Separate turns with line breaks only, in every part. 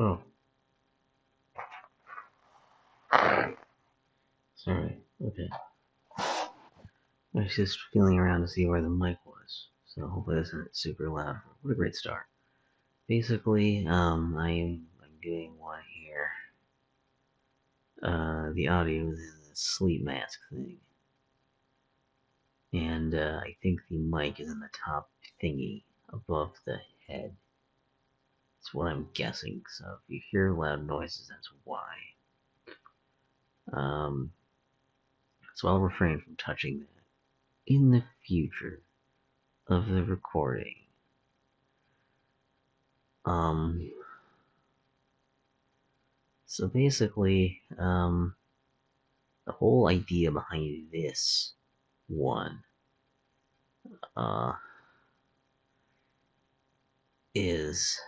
Oh, sorry. Okay. I was just feeling around to see where the mic was, so hopefully this isn't super loud. What a great start. Basically, I'm doing one here. The audio is in the sleep mask thing, and I think the mic is in the top thingy above the head. That's what I'm guessing. So if you hear loud noises, that's why. Um, so I'll refrain from touching that in the future of the recording. Um, so basically, the whole idea behind this one uh, is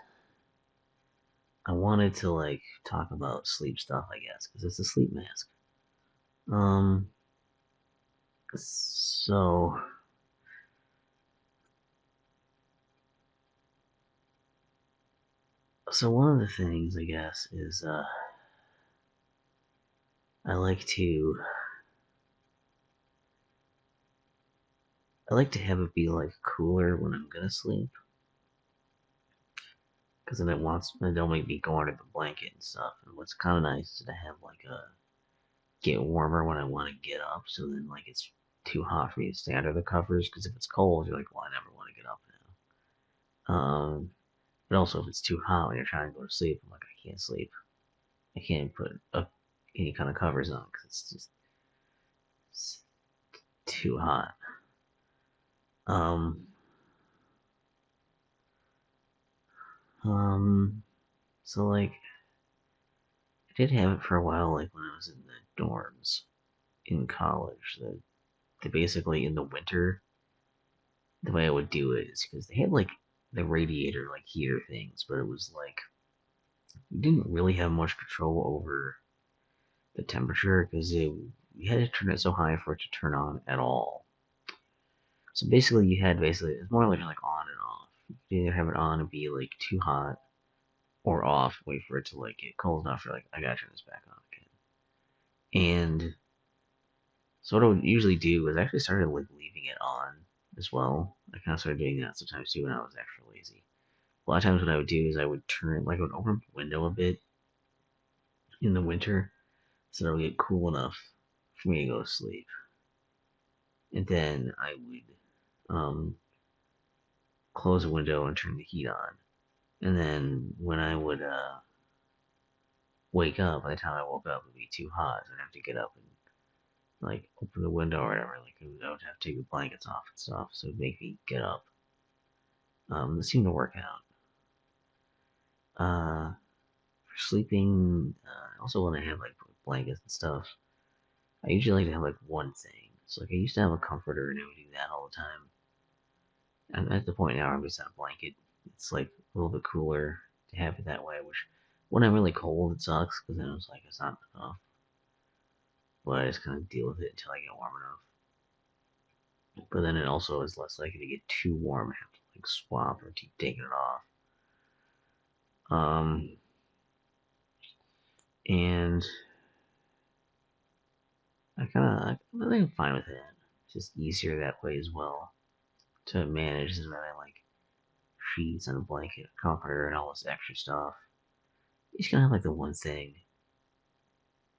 I wanted to like talk about sleep stuff, I guess, because it's a sleep mask. Um, so one of the things I guess is I like to have it be like cooler when I'm gonna sleep, because then it don't make me go under the blanket and stuff. And what's kind of nice is to have like a get warmer when I want to get up, so then like it's too hot for me to stay under the covers. Because if it's cold, you're like, well, I never want to get up now. But also if it's too hot when you're trying to go to sleep, I'm like, I can't sleep. I can't put up any kind of covers on because it's too hot. Um, so like I did have it for a while, like when I was in the dorms in college. The basically in the winter, the way I would do it is because they had like the radiator like heater things, but it was like you didn't really have much control over the temperature because you had to turn it so high for it to turn on at all. So basically, it's more like on and off. You could either have it on and be like too hot, or off, wait for it to like get cold enough. For like I gotta turn this back on again. And so what I would usually do is I actually started like leaving it on as well. I kind of started doing that sometimes too when I was extra lazy. A lot of times what I would do is I would I would open up the window a bit in the winter so that it would get cool enough for me to go to sleep. And then I would close the window and turn the heat on. And then when I would wake up, by the time I woke up, it would be too hot. So I'd have to get up and like open the window or whatever. Like I would have to take the blankets off and stuff. So it'd make me get up. It seemed to work out. For sleeping, also when I have like blankets and stuff, I usually like to have like one thing. So like I used to have a comforter and I would do that all the time. And at the point now, I'm just on a blanket. It's like a little bit cooler to have it that way. Which when I'm really cold, it sucks because then it's like it's not enough. But I just kind of deal with it until I get warm enough. But then it also is less likely to get too warm and have to like swap or keep taking it off. Um, and I think I'm fine with that. It's just easier that way as well to manage than I like sheets and a blanket, comforter, and all this extra stuff. You just kind of have like the one thing.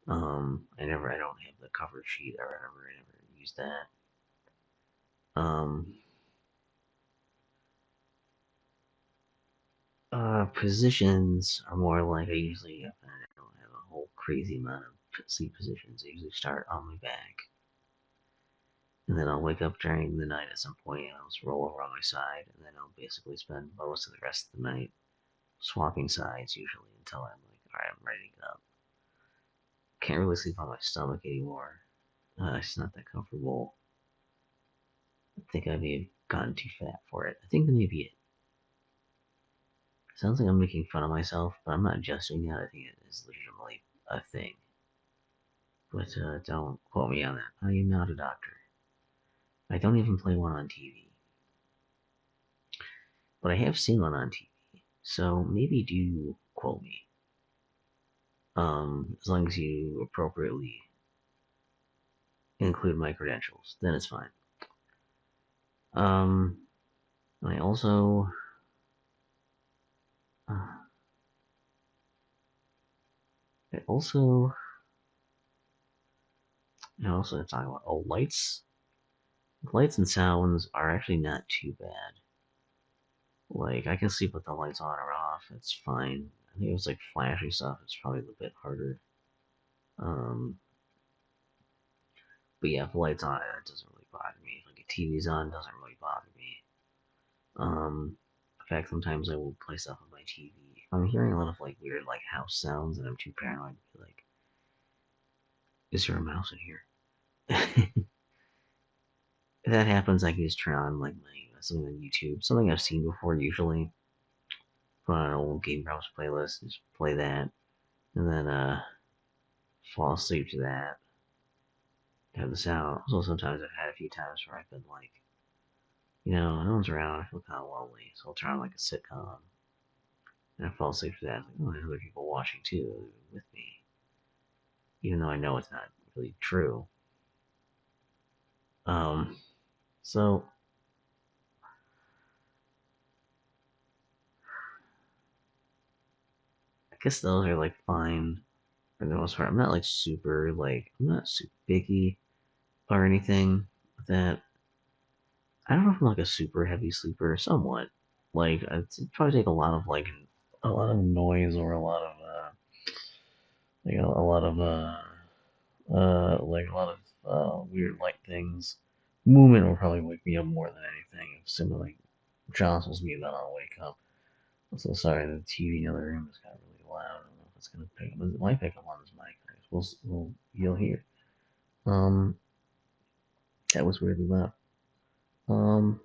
I don't have the cover sheet or whatever. I never use that. Positions are more like I usually I don't have a whole crazy amount of sleep positions. I usually start on my back, and then I'll wake up during the night at some point, and I'll just roll over on my side, and then I'll basically spend most of the rest of the night swapping sides usually until I'm like, all right, I'm ready to get up. Can't really sleep on my stomach anymore. It's not that comfortable. I think I may have gotten too fat for it. I think that may be it. Sounds like I'm making fun of myself, but I'm not just doing that. I think it is legitimately a thing. But don't quote me on that. I am not a doctor. I don't even play one on TV. But I have seen one on TV. So maybe do quote me. As long as you appropriately include my credentials, then it's fine. Um, I also, uh, I also, also talking about lights and sounds are actually not too bad. Like I can sleep with the lights on or off. It's fine. I think it was like flashy stuff. It's probably a bit harder. Um, but yeah, if the lights on, it doesn't really bother me. If like a TV's on, it doesn't really bother me. In fact, sometimes I will play stuff on my TV. If I'm hearing a lot of like weird like house sounds, and I'm too paranoid to be like, "Is there a mouse in here?" If that happens, I can just turn on like my something on YouTube, something I've seen before. Usually, put on an old Game Grumps playlist, just play that, and then fall asleep to that. Have the sound. Also, sometimes I've had a few times where I've been like, no one's around. I feel kind of lonely, so I'll turn on like a sitcom, and I fall asleep to that. Like, oh, there's other people watching too with me, even though I know it's not really true. Um, so I guess those are like fine for the most part. I'm not super picky or anything with that. I don't know if I'm like a super heavy sleeper, somewhat. Like it'd probably take a lot of noise or a lot of a lot of like a lot of weird light things. Movement will probably wake me up more than anything. If someone like jostles me, then I'll wake up. I'm so sorry. The TV in the other room is kind of really loud. I don't know if it's gonna pick up. It might pick up on this mic. You'll hear. Um, that was weirdly loud. Um,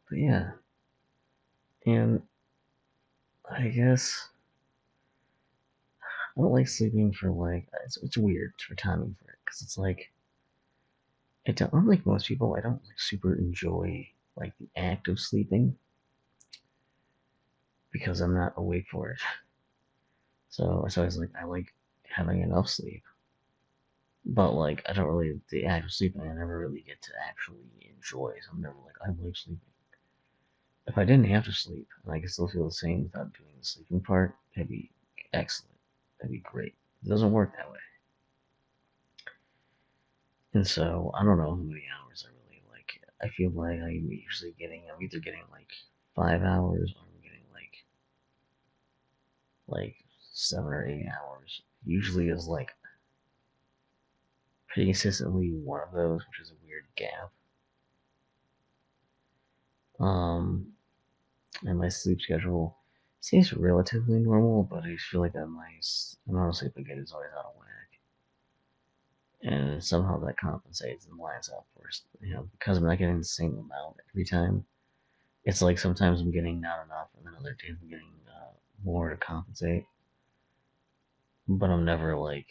but yeah, and I guess I don't like sleeping for like it's weird for timing for it because it's like unlike most people, I don't like super enjoy like the act of sleeping because I'm not awake for it. So it's like I like having enough sleep, but like I don't really the act of sleeping I never really get to actually enjoy. So I'm never like I like sleeping. If I didn't have to sleep and I could still feel the same without doing the sleeping part, that'd be excellent. That'd be great. It doesn't work that way. And so I don't know how many hours I really like. I feel like I'm either getting like 5 hours or I'm getting like 7 or 8 hours. Usually is like pretty consistently one of those, which is a weird gap. Um, and my sleep schedule seems relatively normal, but I feel like my amount of sleep I get is always out of whack. And somehow that compensates and lines up for because I'm not getting the same amount every time. It's like sometimes I'm getting not enough, and then other days I'm getting more to compensate. But I'm never like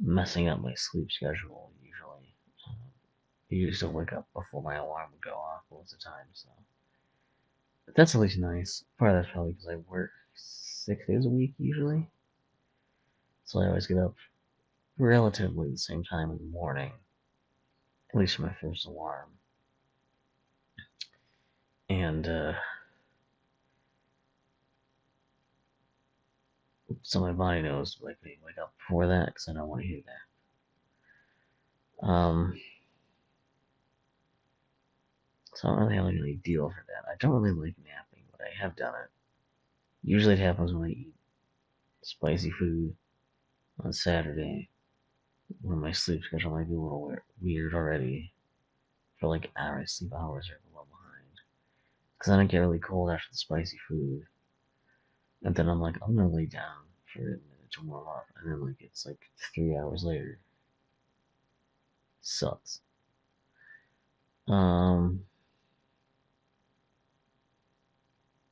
messing up my sleep schedule usually. I usually still wake up before my alarm would go off most of the time, so but that's at least nice. Part of that's probably because I work 6 days a week usually, so I always get up relatively the same time in the morning, at least for my first alarm. And so my body knows like me wake up before that because I don't want to hear that. So I don't really have any deal for that. I don't really like napping, but I have done it. Usually it happens when I eat spicy food on Saturday, when my sleep schedule might be a little weird already. For like hours, sleep hours are a little behind. Because I don't get really cold after the spicy food. And then I'm like, I'm gonna lay down for a minute to warm up. And then like it's like 3 hours later. Sucks. Um,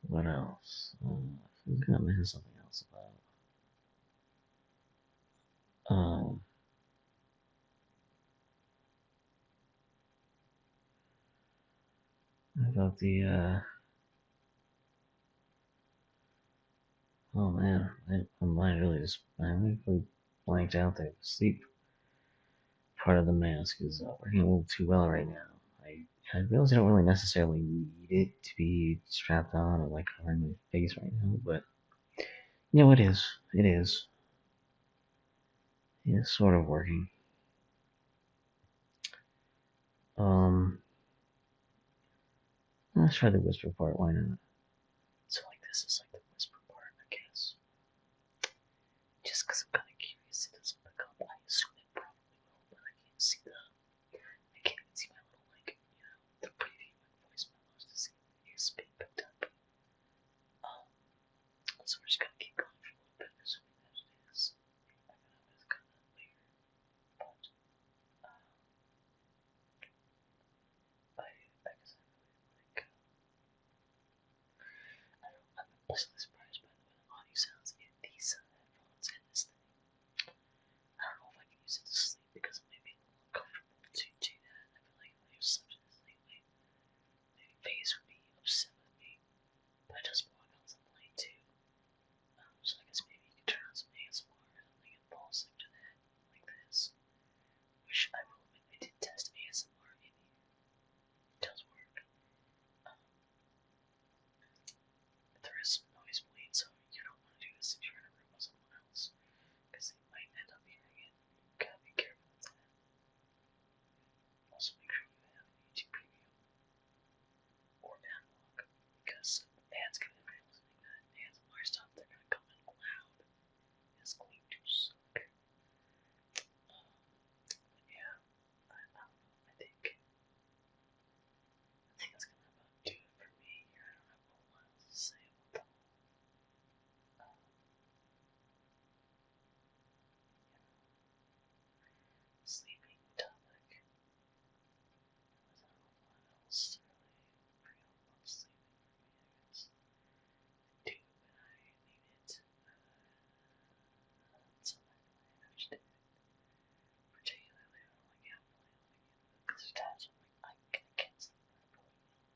what else? I was gonna mention something else about the Oh man, my mind I really blanked out there. The sleep part of the mask is working a little too well right now. I realize I don't really necessarily need it to be strapped on or like covering my face right now, but you know, it is. It is. It's sort of working. Um, let's try the whisper part. Why not? So like this is like the whisper part, I guess. Just because I'm kind of curious if this will pick up. I assume it probably will, but I can't see the. I can't even see my little like the preview and voice memos to see if it is being picked up. So we're just gonna keep going for a little bit, assuming that it is. I know it's kind of weird, but I guess I really like. I'm pleasantly surprised by the way the audio sounds in these headphones and this thing. I don't know if I can use it to sleep because it may be a little uncomfortable to do that. I feel like if I use something this lately, maybe Faze would be upset with me. But it does block out some light too. So I guess maybe you can turn on some ASMR or something and fall asleep to that, like this. Which I will admit I did test ASMR in here. It does work. There is some noise bleed, so you don't want to do this if you're in a room with someone else, because they might end up hearing it. You gotta be careful with that. Also, make sure you have YouTube Premium or Adblock, because ads come in for listening to ASMR stuff. They're gonna come in loud. It's going to suck. Yeah, I don't know. I think that's gonna about do it for me here. I don't have a whole lot else to say about the whole sleeping topic. There was not a whole lot else to really bring up about sleeping for me, I guess. I do when I need it. Sometimes I have to do it. Particularly, I don't like having to like because there's times I'm like, I can't sleep, I really will.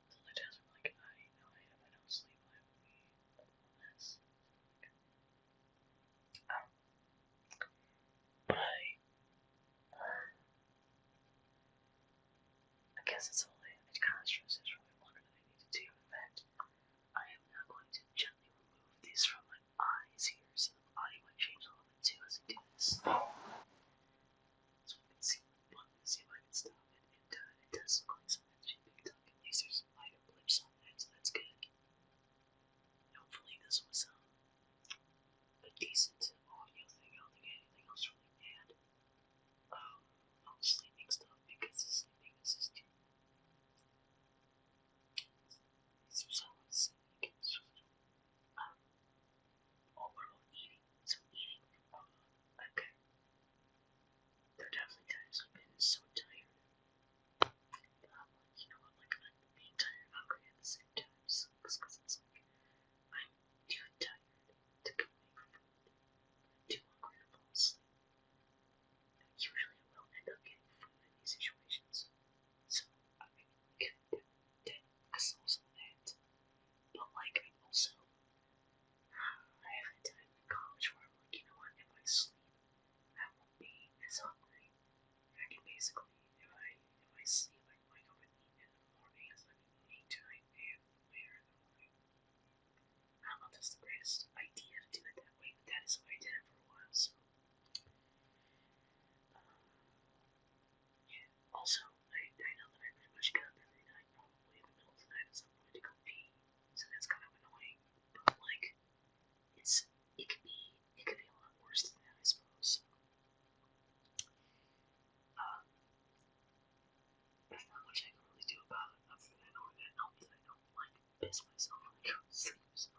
So other times I'm like, I know if I don't sleep, I will be a mess. But I guess it's all I kind of stress is really longer than I need to do. In fact, I am now going to gently remove these from my eyes here, so the audio might change a little bit too as I do this. So we can see see if I can stop it. It does look like something's being picked up. At least there's some minor blips on that, so that's good. Hopefully this was a decent audio thing. I don't think anything else really bad. On the sleeping stuff because the sleeping is just it's so sick. Oh, what about eating? So eating, okay. There are definitely times I've been so tired. You know what, like I'm being tired and hungry at the same time. Because it's like I'm too tired to go make food. I'm too hungry to fall asleep. Usually I will end up getting food in these situations. So I mean, like that solves some of that. But like I'm also I have had time in college where I'm like, you know what, if I sleep, I won't be as hungry. I can basically, if I sleep, I can wake up and eat in the morning as I'm eating tonight and later in the morning. I don't know if that's the greatest idea to do it that way, but that is how I did it for a while. So, yeah. Also, I know that I pretty much get up every night, probably in the middle of the night at some point to go pee. So that's kind of annoying. But like, it could be a lot worse than that, I suppose. Um, there's not much I can really do about it other than I know that helps that I don't like piss myself when I go to sleep. So,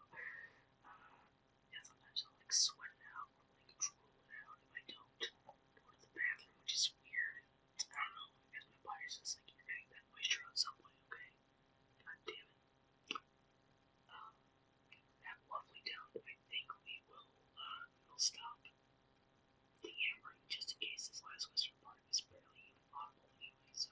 yeah, sometimes I'll like sweat it out or like drool it out if I don't go to the bathroom, which is weird. I don't know, because my body's just like, you're getting that moisture out some point, okay? God damn it. That lovely down, I think we'll stop the hammering just in case this last whisper part is barely even audible anyway, so.